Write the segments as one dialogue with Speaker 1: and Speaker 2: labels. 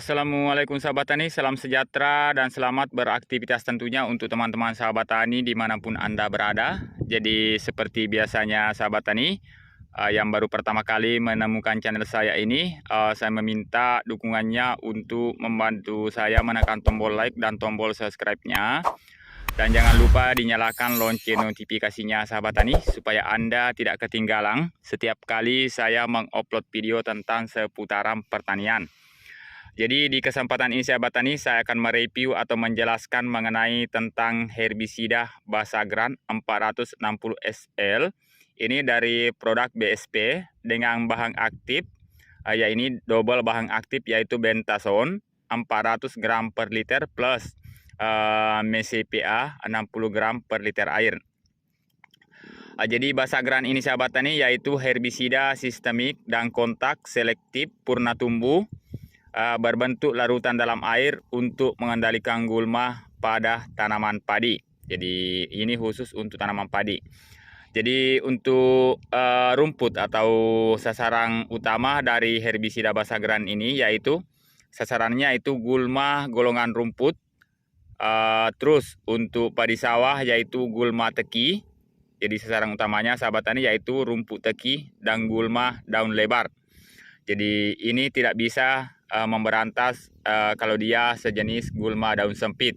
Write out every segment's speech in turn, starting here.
Speaker 1: Assalamualaikum sahabat tani, salam sejahtera dan selamat beraktivitas tentunya untuk teman-teman sahabat tani dimanapun Anda berada. Jadi seperti biasanya sahabat tani, yang baru pertama kali menemukan channel saya ini, saya meminta dukungannya untuk membantu saya menekan tombol like dan tombol subscribe-nya. Dan jangan lupa dinyalakan lonceng notifikasinya sahabat tani, supaya Anda tidak ketinggalan setiap kali saya mengupload video tentang seputaran pertanian. Jadi di kesempatan ini sahabat tani, saya akan mereview atau menjelaskan mengenai tentang herbisida Basagran 460 SL. Ini dari produk BSP dengan bahan aktif, ya ini double bahan aktif yaitu Bentazone 400 gram per liter plus MCPA 60 gram per liter air. Jadi Basagran ini sahabat tani yaitu herbisida sistemik dan kontak selektif purna tumbuh, berbentuk larutan dalam air untuk mengendalikan gulma pada tanaman padi. Jadi ini khusus untuk tanaman padi. Jadi untuk rumput atau sasaran utama dari herbisida Basagran ini yaitu sasarannya itu gulma golongan rumput. Terus untuk padi sawah yaitu gulma teki. Jadi sasaran utamanya sahabat tani yaitu rumput teki dan gulma daun lebar. Jadi ini tidak bisa memberantas kalau dia sejenis gulma daun sempit.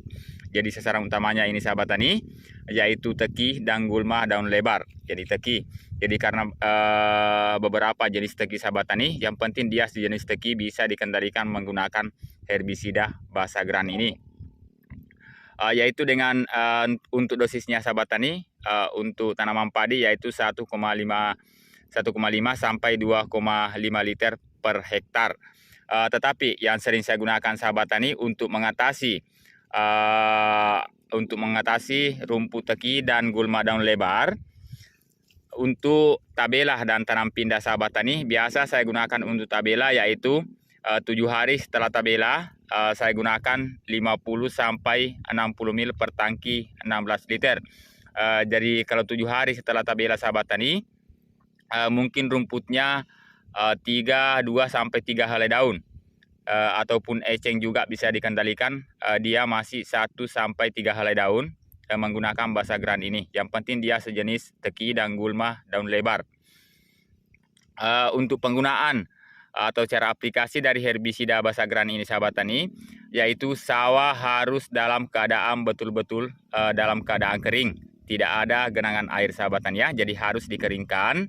Speaker 1: Jadi sasaran utamanya ini sahabat tani yaitu teki dan gulma daun lebar. Jadi teki. Jadi karena beberapa jenis teki sahabat tani, yang penting dia sejenis teki bisa dikendalikan menggunakan herbisida Basagran ini. Yaitu dengan untuk dosisnya sahabat tani, untuk tanaman padi yaitu 1,5 sampai 2,5 liter per hektar. Tetapi yang sering saya gunakan sahabat tani untuk mengatasi rumput teki dan gulma daun lebar, untuk tabela dan tanam pindah sahabat tani, biasa saya gunakan untuk tabela yaitu 7 hari setelah tabela saya gunakan 50 sampai 60 ml per tangki 16 liter. Jadi kalau 7 hari setelah tabela sahabat tani, mungkin rumputnya 2 sampai 3 helai daun, ataupun eceng juga bisa dikendalikan, dia masih 1 sampai 3 helai daun menggunakan Basagran ini. Yang penting dia sejenis teki dan gulma daun lebar. Untuk penggunaan atau cara aplikasi dari herbisida Basagran ini sahabat tani, yaitu sawah harus dalam keadaan betul-betul dalam keadaan kering, tidak ada genangan air sahabat tani ya, jadi harus dikeringkan.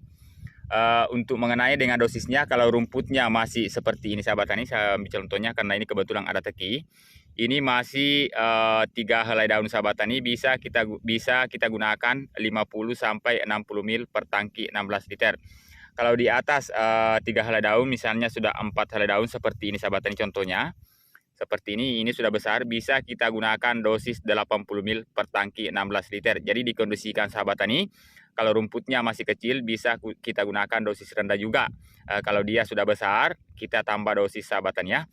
Speaker 1: Untuk mengenai dengan dosisnya, kalau rumputnya masih seperti ini sahabat tani, saya ambil contohnya karena ini kebetulan ada teki. Ini masih 3 helai daun sahabat tani, bisa kita gunakan 50 sampai 60 ml per tangki 16 liter. Kalau di atas 3 helai daun, misalnya sudah 4 helai daun seperti ini sahabat tani contohnya. Seperti ini sudah besar, bisa kita gunakan dosis 80 ml per tangki 16 liter. Jadi dikondisikan sahabat tani, kalau rumputnya masih kecil bisa kita gunakan dosis rendah juga. Kalau dia sudah besar, kita tambah dosis sahabat tani ya.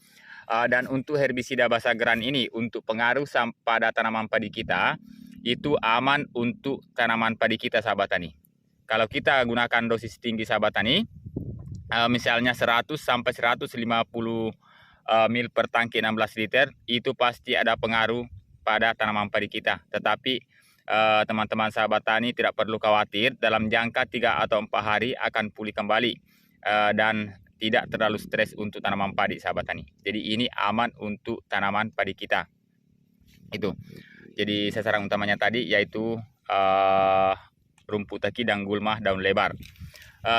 Speaker 1: Dan untuk herbisida Basagran ini untuk pengaruh pada tanaman padi kita, itu aman untuk tanaman padi kita sahabat tani. Kalau kita gunakan dosis tinggi sahabat tani, misalnya 100 sampai 150 ml per tangki 16 liter, itu pasti ada pengaruh pada tanaman padi kita. Tetapi teman-teman sahabat tani tidak perlu khawatir, dalam jangka 3 atau 4 hari akan pulih kembali dan tidak terlalu stres untuk tanaman padi sahabat tani. Jadi ini aman untuk tanaman padi kita. Itu. Jadi sasaran utamanya tadi yaitu rumput teki dan gulma daun lebar.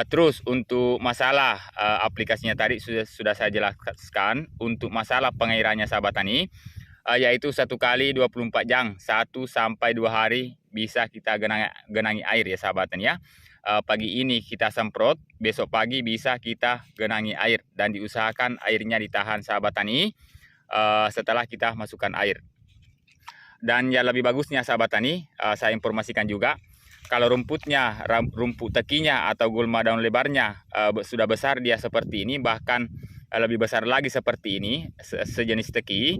Speaker 1: Terus untuk masalah aplikasinya tadi sudah saya jelaskan. Untuk masalah pengairannya sahabat tani, yaitu 1 kali 24 jam, 1 sampai 2 hari bisa kita genangi air ya sahabat tani ya. Pagi ini kita semprot, besok pagi bisa kita genangi air, dan diusahakan airnya ditahan sahabat tani setelah kita masukkan air. Dan yang lebih bagusnya sahabat tani, saya informasikan juga, kalau rumput tekinya atau gulma daun lebarnya sudah besar dia seperti ini, bahkan lebih besar lagi seperti ini, sejenis teki,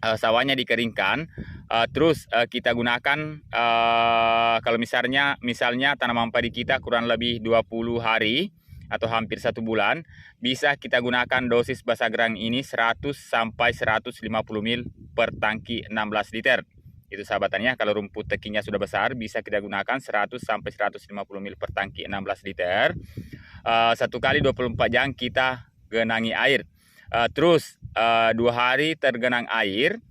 Speaker 1: sawahnya dikeringkan, terus kita gunakan kalau misalnya tanaman padi kita kurang lebih 20 hari atau hampir 1 bulan, bisa kita gunakan dosis Basagram ini 100 sampai 150 ml per tangki 16 liter. Itu sahabat tani ya, kalau rumput tekinya sudah besar bisa kita gunakan 100 sampai 150 ml per tangki 16 liter. 1 kali 24 jam kita genangi air. Terus 2 hari tergenang air,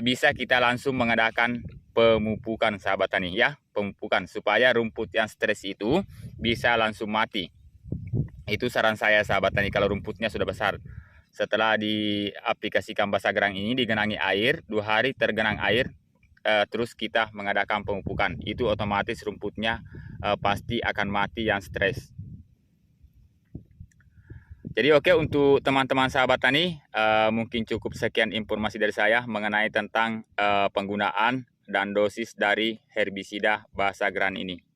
Speaker 1: bisa kita langsung mengadakan pemupukan sahabat tani ya, pemupukan supaya rumput yang stres itu bisa langsung mati. Itu saran saya sahabat tani kalau rumputnya sudah besar. Setelah diaplikasikan Basagram ini digenangi air, 2 hari tergenang air, terus kita mengadakan pemupukan, itu otomatis rumputnya pasti akan mati yang stres. Jadi oke, untuk teman-teman sahabat tani, mungkin cukup sekian informasi dari saya mengenai tentang penggunaan dan dosis dari herbisida Basagram ini.